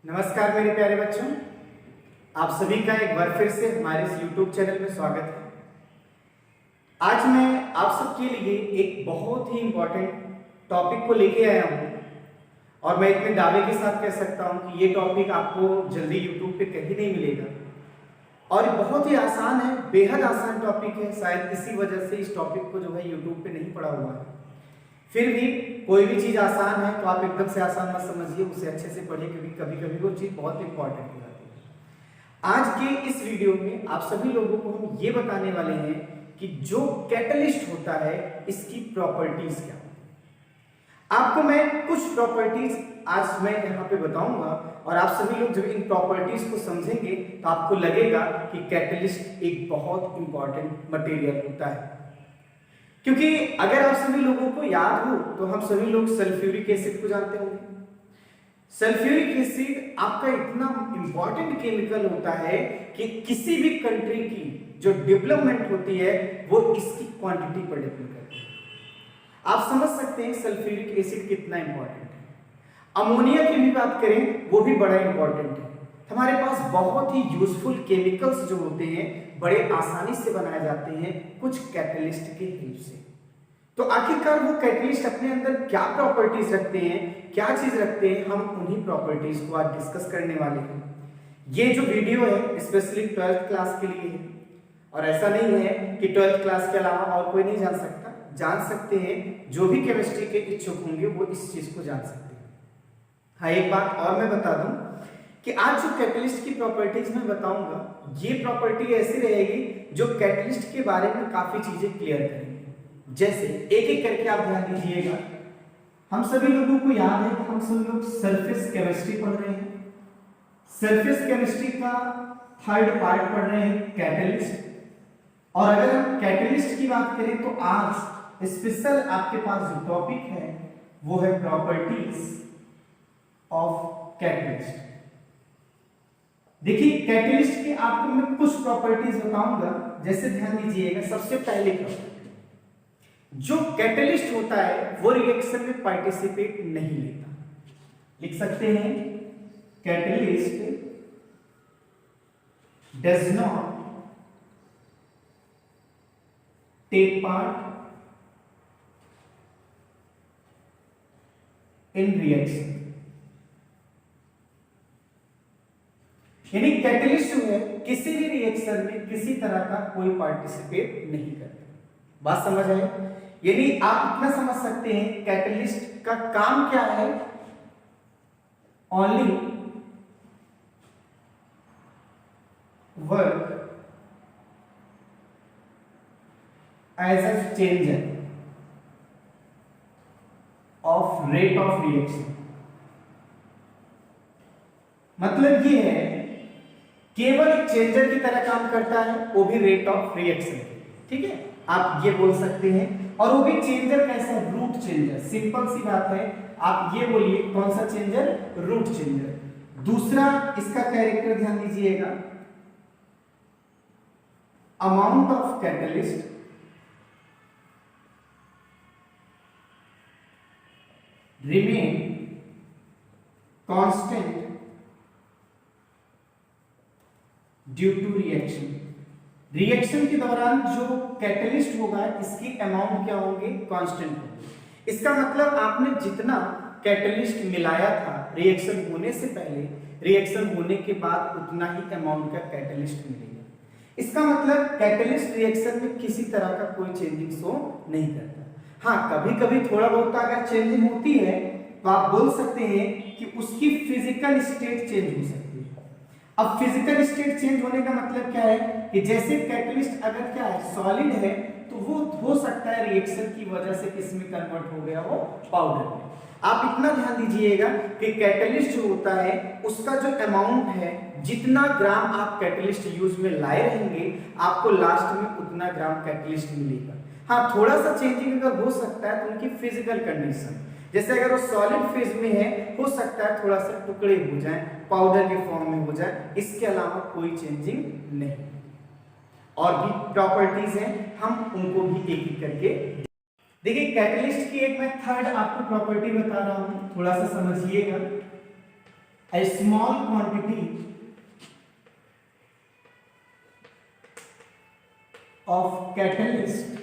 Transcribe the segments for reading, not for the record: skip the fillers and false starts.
नमस्कार मेरे प्यारे बच्चों, आप सभी का एक बार फिर से हमारे इस YouTube चैनल में स्वागत है। आज मैं आप सबके लिए एक बहुत ही इम्पोर्टेंट टॉपिक को लेके आया हूँ और मैं इतने दावे के साथ कह सकता हूँ कि ये टॉपिक आपको जल्दी YouTube पे कहीं नहीं मिलेगा और ये बहुत ही आसान है, बेहद आसान टॉपिक है। शायद इसी वजह से इस टॉपिक को जो है YouTube पे नहीं पढ़ा हुआ है। फिर भी कोई भी चीज़ आसान है तो आप एकदम से आसान मत समझिए, उसे अच्छे से पढ़िए, क्योंकि कभी कभी वो चीज़ बहुत इंपॉर्टेंट हो जाती है। आज के इस वीडियो में आप सभी लोगों को हम ये बताने वाले हैं कि जो कैटलिस्ट होता है इसकी प्रॉपर्टीज क्या है। आपको मैं कुछ प्रॉपर्टीज आज मैं यहाँ पे बताऊंगा और आप सभी लोग जब इन प्रॉपर्टीज को समझेंगे तो आपको लगेगा कि कैटलिस्ट एक बहुत इंपॉर्टेंट मटेरियल होता है। क्योंकि अगर आप सभी लोगों को याद हो तो हम सभी लोग सल्फ्यूरिक एसिड को जानते होंगे। सल्फ्यूरिक एसिड आपका इतना इंपॉर्टेंट केमिकल होता है कि किसी भी कंट्री की जो डेवलपमेंट होती है वो इसकी क्वांटिटी पर डिपेंड करती है। आप समझ सकते हैं सल्फ्यूरिक एसिड कितना इंपॉर्टेंट है। अमोनिया की भी बात करें वो भी बड़ा इंपॉर्टेंट है। हमारे पास बहुत ही यूजफुल केमिकल्स जो होते हैं बड़े आसानी से बनाए जाते हैं कुछ कैटलिस्ट के हेल्प से। तो आखिरकार वो कैटलिस्ट अपने अंदर क्या प्रॉपर्टीज रखते हैं, क्या चीज रखते हैं, हम उन्हीं प्रॉपर्टीज को आज डिस्कस करने वाले हैं। ये जो वीडियो है स्पेशली 12th क्लास के लिए है और ऐसा नहीं है कि 12th क्लास के अलावा और कोई नहीं जान सकता। जान सकते हैं, जो भी केमिस्ट्री के इच्छुक होंगे वो इस चीज को जान सकते हैं। हाँ, एक बात और मैं बता दूं कि आज जो कैटलिस्ट की प्रॉपर्टीज मैं बताऊंगा ये प्रॉपर्टी ऐसी रहेगी जो कैटलिस्ट के बारे में काफी चीजें क्लियर करेंगे। जैसे एक एक करके आप ध्यान दीजिएगा। हम सभी लोगों को याद है कि हम सभी लोग सरफेस केमिस्ट्री पढ़ रहे हैं। सरफेस केमिस्ट्री का 3rd पार्ट पढ़ रहे हैं कैटलिस्ट। और अगर हम कैटलिस्ट की बात करें तो आज स्पेशल आपके पास जो टॉपिक है वो है प्रॉपर्टीज ऑफ कैटलिस्ट। देखिए कैटलिस्ट की आपको मैं कुछ प्रॉपर्टीज बताऊंगा। जैसे ध्यान दीजिएगा, सबसे पहले प्रॉपर्टी, जो कैटलिस्ट होता है वो रिएक्शन में पार्टिसिपेट नहीं लेता। लिख सकते हैं catalyst does not take part in reaction. यानी कैटलिस्ट जो है किसी भी रिएक्शन में किसी तरह का कोई पार्टिसिपेट नहीं करता। बात समझ आए? यानी आप इतना समझ सकते हैं कैटलिस्ट का काम क्या है, only work as a changer of rate of reaction. मतलब ये है केवल एक चेंजर की तरह काम करता है, वो भी रेट ऑफ रिएक्शन। ठीक है, आप ये बोल सकते हैं। और वो भी चेंजर कैसा है? Root changer. सिंपल सी बात है, आप ये बोलिए कौन सा चेंजर? Root changer. दूसरा इसका कैरेक्टर ध्यान दीजिएगा, amount of catalyst remain constant due to reaction. Reaction के दौरान जो कैटलिस्ट होगा इसकी अमाउंट क्या होंगे? कांस्टेंट होंगे। इसका मतलब आपने जितना कैटलिस्ट मिलाया था रिएक्शन होने से पहले, रिएक्शन होने के बाद उतना ही अमाउंट का कैटलिस्ट मिलेगा। इसका मतलब कैटलिस्ट रिएक्शन में किसी तरह का कोई चेंजिंग शो नहीं करता। हाँ, कभी कभी थोड़ा बहुत अगर चेंजिंग होती है तो आप बोल सकते हैं कि उसकी फिजिकल स्टेट चेंज हो सकती है। अब फिजिकल स्टेट चेंज होने का मतलब क्या है कि जैसे कैटलिस्ट अगर क्या है, सॉलिड है, तो वो हो सकता है रिएक्शन की वजह से किसमें कन्वर्ट हो गया हो? पाउडर में। आप इतना ध्यान दीजिएगा कि कैटलिस्ट जो होता है उसका जो अमाउंट है, जितना ग्राम आप कैटलिस्ट यूज में लाए रहेंगे आपको लास्ट में उतना ग्राम कैटलिस्ट मिलेगा। हाँ, थोड़ा सा चेंजिंग अगर हो सकता है तो उनकी फिजिकल कंडीशन, जैसे अगर वो सॉलिड फेज में है हो सकता है थोड़ा सा टुकड़े हो जाए, पाउडर के फॉर्म में हो जाए, इसके अलावा कोई चेंजिंग नहीं। और भी प्रॉपर्टीज हैं, हम उनको भी एक एक करके देखिए। कैटलिस्ट की एक मैं 3rd आपको प्रॉपर्टी बता रहा हूं, थोड़ा सा समझिएगा। a small quantity of catalyst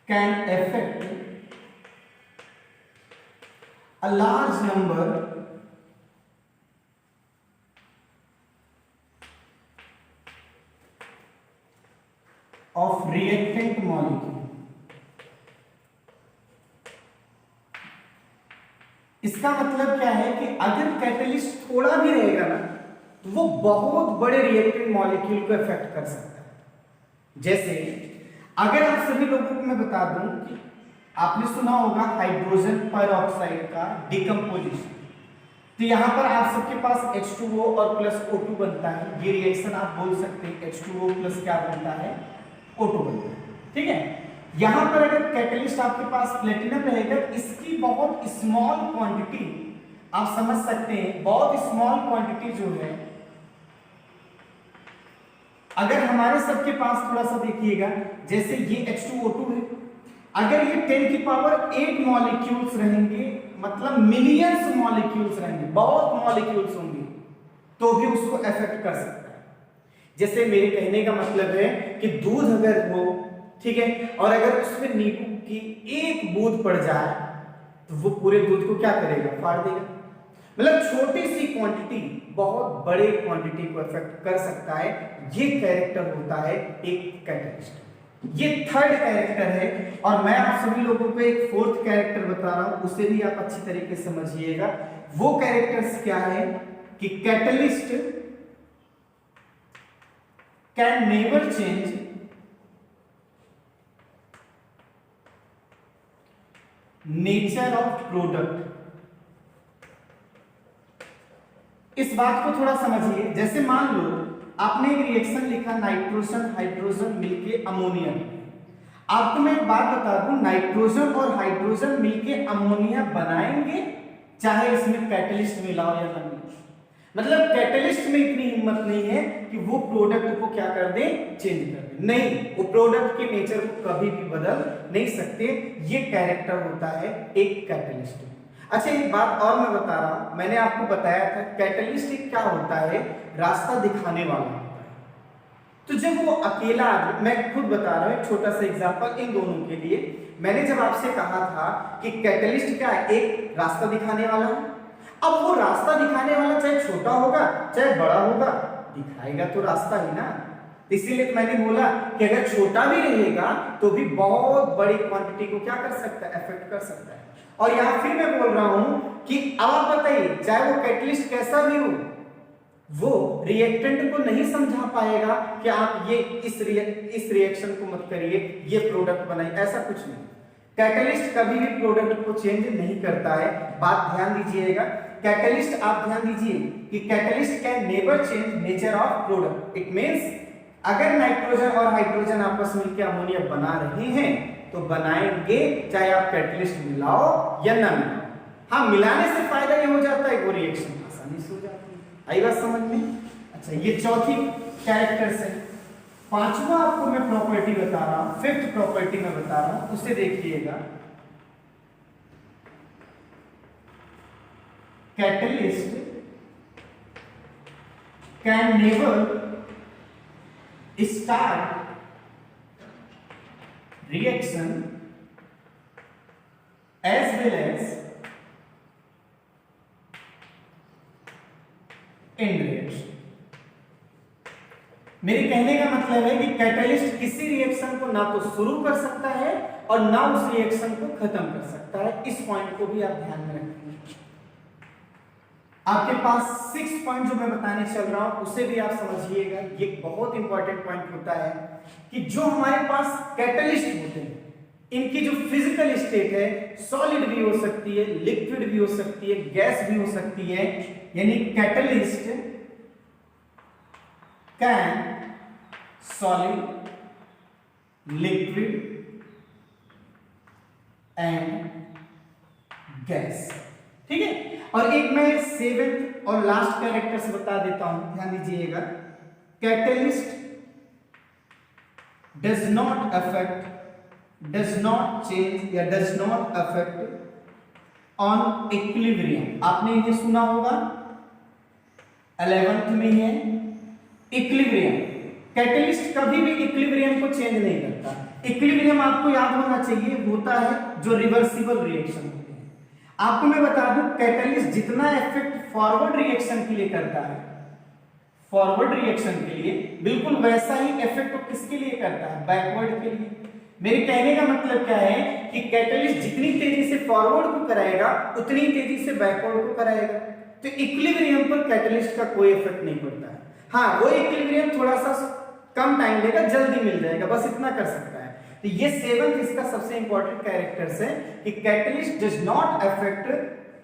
can affect a large number of reactant molecule. इसका मतलब क्या है कि अगर कैटलिस्ट थोड़ा भी रहेगा ना तो वो बहुत बड़े रिएक्टेंट मॉलिक्यूल को इफेक्ट कर सकता है। जैसे अगर आप सभी लोगों को मैं बता दूं कि आपने सुना होगा हाइड्रोजन परऑक्साइड का डिकम्पोजिशन, तो यहां पर आप सबके पास H2O और प्लस O2 बनता है। ये रिएक्शन आप बोल सकते हैं H2O प्लस क्या बनता है, O2 बनता है, ठीक है। यहां पर अगर कैटलिस्ट आपके पास प्लेटिनम रहेगा, इसकी बहुत स्मॉल क्वांटिटी आप समझ सकते हैं, बहुत स्मॉल क्वांटिटी जो है, अगर हमारे सबके पास थोड़ा सा देखिएगा, जैसे ये H2O2 है, अगर ये 10 की पावर 8 मॉलिक्यूल्स रहेंगे, मतलब मिलियंस मॉलिक्यूल्स रहेंगे, बहुत मॉलिक्यूल्स होंगे, तो भी उसको अफेक्ट कर सकता है। जैसे मेरे कहने का मतलब है कि दूध अगर हो, ठीक है, और अगर उसमें नींबू की एक बूंद पड़ जाए तो वो पूरे दूध को क्या करेगा, फाड़ देगा। मतलब छोटी सी क्वांटिटी बहुत बड़े क्वांटिटी को इफेक्ट कर सकता है। ये कैरेक्टर होता है एक कैटलिस्ट। ये थर्ड कैरेक्टर है, और मैं आप सभी लोगों को एक फोर्थ कैरेक्टर बता रहा हूं, उसे भी आप अच्छी तरीके से समझिएगा। वो कैरेक्टर्स क्या है कि catalyst can never change nature of product. इस बात को थोड़ा समझिए। जैसे मान लो आपने एक रिएक्शन लिखा, नाइट्रोजन हाइड्रोजन मिलके अमोनिया। आपको मैं एक बात बता दूं, नाइट्रोजन और हाइड्रोजन मिलके अमोनिया बनाएंगे चाहे इसमें कैटलिस्ट मिलाओ या ना मिलाओ। मतलब कैटलिस्ट में इतनी हिम्मत नहीं है कि वो प्रोडक्ट को क्या कर दे, चेंज कर दे। नहीं, वो प्रोडक्ट के नेचर को कभी भी बदल नहीं सकते। ये कैरेक्टर होता है एक कैटलिस्ट। अच्छा, एक बात और मैं बता रहा हूं, मैंने आपको बताया था कैटलिस्ट क्या होता है, रास्ता दिखाने वाला होता है। तो जब वो अकेला, मैं खुद बता रहा हूं एक छोटा सा एग्जांपल इन दोनों के लिए। मैंने जब आपसे कहा था कि कैटलिस्ट क्या है, एक रास्ता दिखाने वाला है। अब वो रास्ता दिखाने वाला चाहे छोटा होगा चाहे बड़ा होगा, दिखाएगा तो रास्ता ही ना। इसीलिए मैंने बोला कि अगर छोटा भी रहेगा तो भी बहुत बड़ी क्वांटिटी को क्या कर सकता है, अफेक्ट कर सकता है। और यहां फिर मैं बोल रहा हूं कि अब आप बताइए, चाहे वो कैटलिस्ट कैसा भी हो, वो रिएक्टेंट को नहीं समझा पाएगा कि आप ये इस रिएक्शन को मत करिए, ये प्रोडक्ट बनाइए, ऐसा कुछ नहीं। कैटलिस्ट कभी भी प्रोडक्ट को चेंज नहीं करता है। बात ध्यान दीजिएगा, कैटलिस्ट आप ध्यान दीजिए कि catalyst can never change nature of product. It means अगर नाइट्रोजन और हाइड्रोजन आपस में मिलकर अमोनिया बना रहे हैं तो बनाएंगे, चाहे आप कैटलिस्ट मिलाओ या ना मिलाओ। हाँ, मिलाने से फायदा ये हो जाता है वो रिएक्शन आसानी से हो जाती है। आई बात समझ में? अच्छा, ये चौथी कैरेक्टर है। पांचवा आपको मैं प्रॉपर्टी बता रहा हूं, फिफ्थ प्रॉपर्टी मैं बता रहा हूं, उसे देखिएगा। Catalyst can never start reaction as well as end reaction। मेरे कहने का मतलब है कि कैटलिस्ट किसी रिएक्शन को ना तो शुरू कर सकता है और ना उस रिएक्शन को खत्म कर सकता है। इस पॉइंट को भी आप ध्यान में रखेंगे। आपके पास 6 पॉइंट जो मैं बताने चल रहा हूं उसे भी आप समझिएगा। ये बहुत इंपॉर्टेंट पॉइंट होता है कि जो हमारे पास कैटलिस्ट होते हैं, इनकी जो फिजिकल स्टेट है, सॉलिड भी हो सकती है, लिक्विड भी हो सकती है, गैस भी हो सकती है। यानी catalyst can solid, liquid and gas, ठीक है। और एक मैं 7th और लास्ट कैरेक्टर से बता देता हूं, ध्यान दीजिएगा। Catalyst does not affect, does not change या does not affect on equilibrium, आपने ये सुना होगा 11th में है इक्विलिब्रियम। कैटलिस्ट कभी भी इक्विलिब्रियम को चेंज नहीं करता। इक्विलिब्रियम आपको याद होना चाहिए होता है जो रिवर्सिबल रिएक्शन होते हैं। आपको मैं बता दूं कैटलिस्ट जितना इफेक्ट फॉरवर्ड रिएक्शन के लिए करता है, फॉरवर्ड रिएक्शन के लिए बिल्कुल वैसा ही इफेक्ट किसके लिए करता है, बैकवर्ड के लिए। मेरे कहने का मतलब क्या है कि कैटलिस्ट जितनी तेजी से फॉरवर्ड को कराएगा उतनी तेजी से बैकवर्ड को कराएगा। तो इक्विलिब्रियम पर कैटलिस्ट का कोई इफेक्ट नहीं पड़ता है। हाँ, वो इक्विलिब्रियम थोड़ा सा कम टाइम लेगा, जल्दी मिल जाएगा, बस इतना कर सकता है। तो ये 7th इसका सबसे इंपॉर्टेंट कैरेक्टर्स है कि catalyst does not affect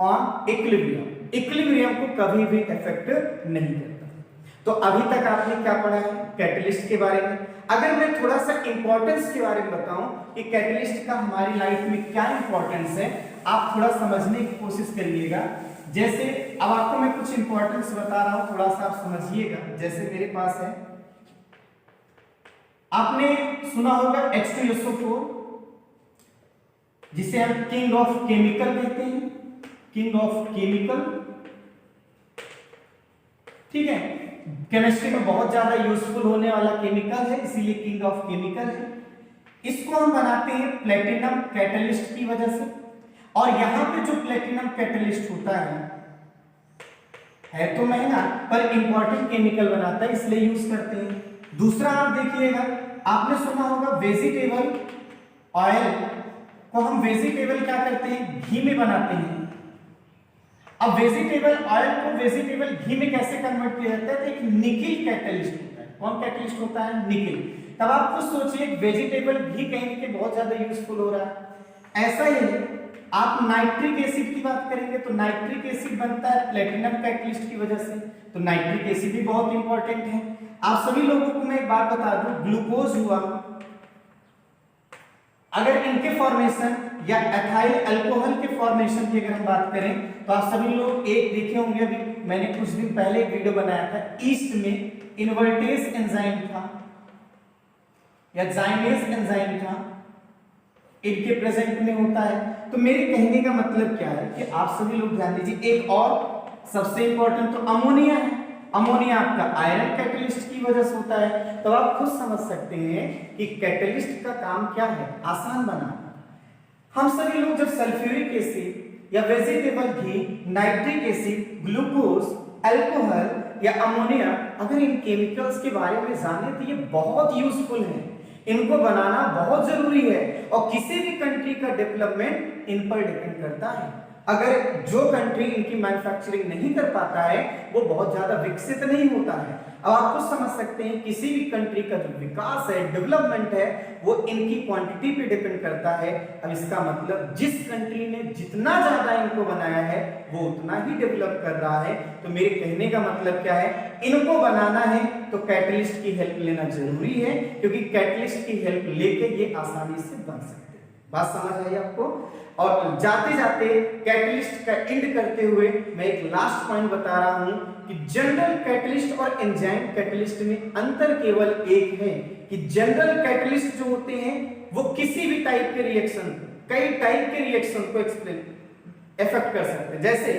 on equilibrium, equilibrium को कभी भी अफेक्ट नहीं करता। तो अभी तक आपने क्या पढ़ा है कैटलिस्ट के बारे में। अगर मैं थोड़ा सा इंपॉर्टेंस के बारे में बताऊं कि कैटलिस्ट का हमारी लाइफ में क्या इंपॉर्टेंस है, आप थोड़ा समझने की कोशिश करिएगा। जैसे अब आपको मैं कुछ इंपॉर्टेंस बता रहा हूं, थोड़ा सा आप समझिएगा। जैसे मेरे पास है, आपने सुना होगा H2SO4 जिसे हम किंग ऑफ केमिकल कहते हैं, किंग ऑफ केमिकल, ठीक है। केमिस्ट्री में बहुत ज्यादा यूजफुल होने वाला केमिकल है, इसीलिए किंग ऑफ केमिकल है। इसको हम बनाते हैं प्लेटिनम कैटलिस्ट की वजह से। और यहां पे जो प्लेटिनम कैटलिस्ट होता है तो महंगा पर इंपॉर्टेंट केमिकल बनाता है, इसलिए यूज करते हैं। दूसरा आप देखिएगा, आपने सुना होगा वेजिटेबल ऑयल को हम वेजिटेबल क्या करते हैं, घी में बनाते हैं। अब वेजिटेबल ऑयल को वेजिटेबल घी में कैसे कन्वर्ट किया जाता है, तो एक निकिल कैटलिस्ट होता है। कौन कैटलिस्ट होता है, निकिल। तब आप खुद सोचिए वेजिटेबल घी कहीं के बहुत ज्यादा यूजफुल हो रहा है। ऐसा ही है, आप नाइट्रिक एसिड की बात करेंगे तो नाइट्रिक एसिड बनता है प्लेटिनम कैटलिस्ट की वजह से, तो नाइट्रिक एसिड भी बहुत इंपॉर्टेंट है। आप सभी लोगों को मैं एक बात बता दूं, ग्लूकोज हुआ, अगर इनके फॉर्मेशन या एथाइल अल्कोहल के फॉर्मेशन की अगर हम बात करें तो आप सभी लोग एक देखे होंगे, अभी मैंने कुछ दिन पहले एक वीडियो बनाया था, ईस्ट में इन्वर्टेज एंजाइम था या जाइमेज एंजाइम था, इनके प्रेजेंट में होता है। तो मेरे कहने का मतलब क्या है कि आप सभी लोग ध्यान दीजिए। एक और सबसे इंपॉर्टेंट तो अमोनिया है। अमोनिया आपका आयरन कैटलिस्ट की वजह से होता है। तो आप खुद समझ सकते हैं कि कैटलिस्ट का काम क्या है, आसान बनाना। हम सभी लोग जब सल्फ्यूरिक एसिड या वेजिटेबल घी, नाइट्रिक एसिड, ग्लूकोज, अल्कोहल या अमोनिया, अगर इन केमिकल्स के बारे में जाने तो ये बहुत यूजफुल है, इनको बनाना बहुत जरूरी है। और किसी भी कंट्री का डेवलपमेंट इन पर डिपेंड करता है। अगर जो कंट्री इनकी मैन्युफैक्चरिंग नहीं कर पाता है वो बहुत ज्यादा विकसित नहीं होता है। अब आप कुछ समझ सकते हैं किसी भी कंट्री का जो विकास है, डेवलपमेंट है, वो इनकी क्वांटिटी पे डिपेंड करता है। अब इसका मतलब जिस कंट्री ने जितना ज्यादा इनको बनाया है वो उतना ही डेवलप कर रहा है। तो मेरे कहने का मतलब क्या है, इनको बनाना है तो कैटलिस्ट की हेल्प लेना जरूरी है, क्योंकि कैटलिस्ट की हेल्प लेके ये आसानी से बन सकते हैं। बात समझ आई आपको। और जाते जाते कैटलिस्ट का एंड करते हुए मैं एक लास्ट पॉइंट बता रहा हूं कि जनरल कैटलिस्ट और एंजाइम कैटलिस्ट में अंतर केवल एक है कि जनरल कैटलिस्ट जो होते हैं वो किसी भी टाइप के रिएक्शन, कई टाइप के रिएक्शन को इफेक्ट कर सकते हैं। जैसे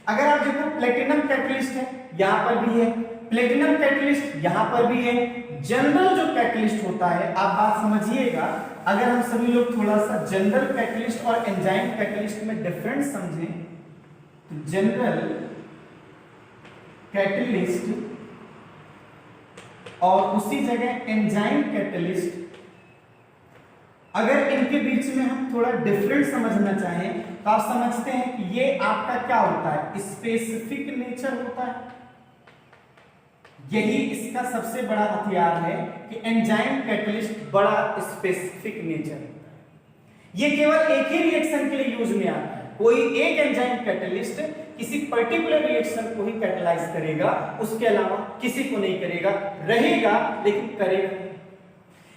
अगर आप देखो प्लेटिनम कैटलिस्ट है, यहां पर भी है, प्लेटिनम कैटलिस्ट यहां पर भी है। जनरल जो कैटलिस्ट होता है, आप बात समझिएगा, अगर हम सभी लोग थोड़ा सा जनरल कैटलिस्ट और एंजाइम कैटलिस्ट में डिफरेंस समझें तो जनरल कैटलिस्ट और उसी जगह एंजाइम कैटलिस्ट, अगर इनके बीच में हम थोड़ा डिफरेंस समझना चाहें तो आप समझते हैं कि ये आपका क्या होता है, स्पेसिफिक नेचर होता है। यही इसका सबसे बड़ा हथियार है कि एंजाइम कैटलिस्ट बड़ा स्पेसिफिक नेचर होता है। ये केवल एक ही रिएक्शन के लिए यूज में आता है। कोई एक एंजाइम कैटलिस्ट किसी पर्टिकुलर रिएक्शन को ही कैटलाइज करेगा, उसके अलावा किसी को नहीं करेगा, रहेगा लेकिन करेगा नहीं।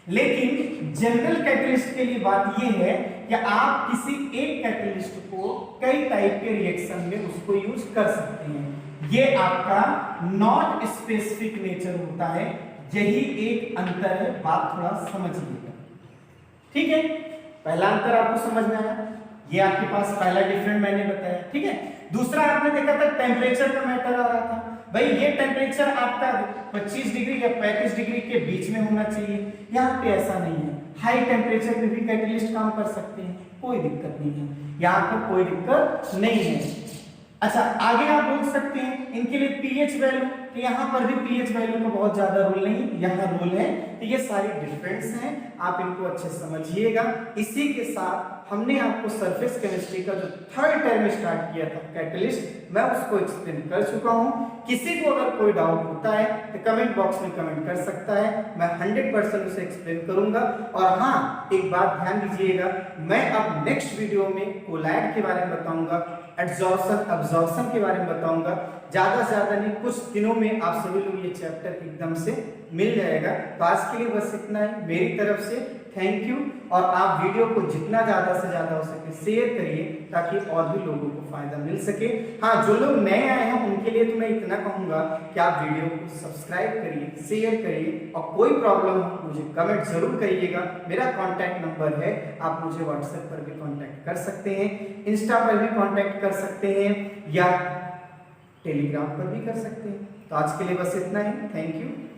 लेकिन जनरल कैटलिस्ट के लिए बात यह है कि आप किसी एक कैटलिस्ट को कई टाइप के रिएक्शन में उसको यूज कर सकते हैं। ये आपका नॉट स्पेसिफिक नेचर होता है, यही एक अंतर है। बात थोड़ा समझिएगा, ठीक है। पहला अंतर आपको समझना है, ये आपके पास पहला डिफरेंट मैंने बताया, ठीक है। दूसरा आपने देखा था टेम्परेचर का मैटर आ रहा था, भाई ये टेम्परेचर आपका 25 डिग्री या 35 डिग्री के बीच में होना चाहिए। यहाँ पे ऐसा नहीं है, हाई टेम्परेचर पे भी कैटलिस्ट काम कर सकते हैं, कोई दिक्कत नहीं है, यहाँ पर कोई दिक्कत नहीं है। अच्छा, आगे आप बोल सकते हैं इनके लिए पीएच वैल्यू, तो यहाँ पर भी पीएच वैल्यू का बहुत ज्यादा रोल नहीं, यहाँ रोल है। तो ये सारी डिफरेंस हैं, आप इनको अच्छे से समझिएगा। इसी के साथ हमने आपको सरफेस केमिस्ट्री का जो थर्ड टर्म स्टार्ट किया था कैटलिस्ट, मैं उसको एक्सप्लेन कर चुका हूँ। किसी को अगर कोई डाउट होता है तो कमेंट बॉक्स में कमेंट कर सकता है, मैं 100% उसे एक्सप्लेन करूंगा। और हाँ, एक बात ध्यान दीजिएगा, मैं अब नेक्स्ट वीडियो में कोलैड के बारे में बताऊंगा, एड्जॉर्प्शन अब्जॉर्प्शन के बारे में बताऊंगा। ज्यादा से ज्यादा नहीं, कुछ दिनों में आप सभी लोग ये चैप्टर एकदम से मिल जाएगा। तो आज के लिए बस इतना ही मेरी तरफ से, थैंक यू। और आप वीडियो को जितना ज्यादा से ज्यादा हो सके शेयर करिए, ताकि और भी लोगों को फायदा मिल सके। हाँ, जो लोग नए आए हैं उनके लिए तो मैं इतना कहूंगा कि आप वीडियो को सब्सक्राइब करिए, शेयर करिए, और कोई प्रॉब्लम हो मुझे कमेंट जरूर करिएगा। मेरा कॉन्टैक्ट नंबर है, आप मुझे व्हाट्सएप पर भी कॉन्टैक्ट कर सकते हैं, इंस्टा पर भी कॉन्टैक्ट कर सकते हैं, या टेलीग्राम पर भी कर सकते हैं। तो आज के लिए बस इतना ही, थैंक यू।